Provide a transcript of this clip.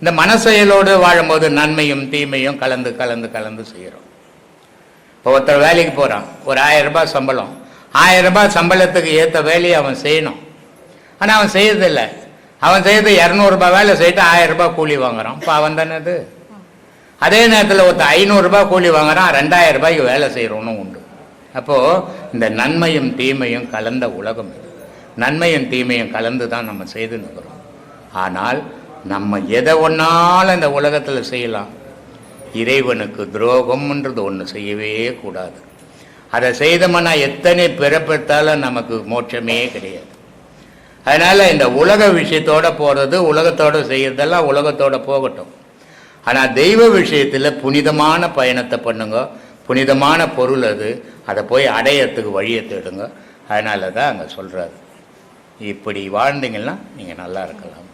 இந்த மனசெயலோடு வாழும்போது நன்மையும் தீமையும் கலந்து கலந்து கலந்து செய்கிறோம். இப்போ ஒருத்தர் வேலைக்கு போகிறான், ஒரு 1000 ரூபாய் சம்பளம். 1000 ரூபாய் சம்பளத்துக்கு ஏற்ற வேலையை அவன் செய்யணும். ஆனால் அவன் செய்யறதில்லை. அவன் செய்யறது 200 ரூபாய் வேலை செய்யிட்டு 1000 ரூபாய் கூலி வாங்குறான். இப்போ அவன் தானே அது. அதே நேரத்தில் ஒருத்தர் 500 ரூபாய் கூலி வாங்குறான், 2000 ரூபாய்க்கு வேலை செய்கிறவனும் உண்டு. அப்போது இந்த நன்மையும் தீமையும் கலந்த உலகம் இது. நன்மையும் தீமையும் கலந்து தான் நம்ம செய்து நிற்கிறோம். ஆனால் நம்ம எதை ஒன்றாலும் இந்த உலகத்தில் செய்யலாம், இறைவனுக்கு துரோகம்ன்றது ஒன்று செய்யவே கூடாது. அதை செய்தோம்னா எத்தனை பிறப்பெடுத்தாலும் நமக்கு மோட்சமே கிடையாது. அதனால் இந்த உலக விஷயத்தோடு போகிறது, உலகத்தோடு செய்கிறதெல்லாம் உலகத்தோடு போகட்டும். ஆனால் தெய்வ விஷயத்தில் புனிதமான பயணத்தை பண்ணுங்க. புனிதமான பொருள் அது, அதை போய் அடையறதுக்கு வழியை தேடுங்க. அதனால தான் அங்கே சொல்கிறாரு, இப்படி வாழ்ந்தீங்கன்னா நீங்கள் நல்லா இருக்கலாம்.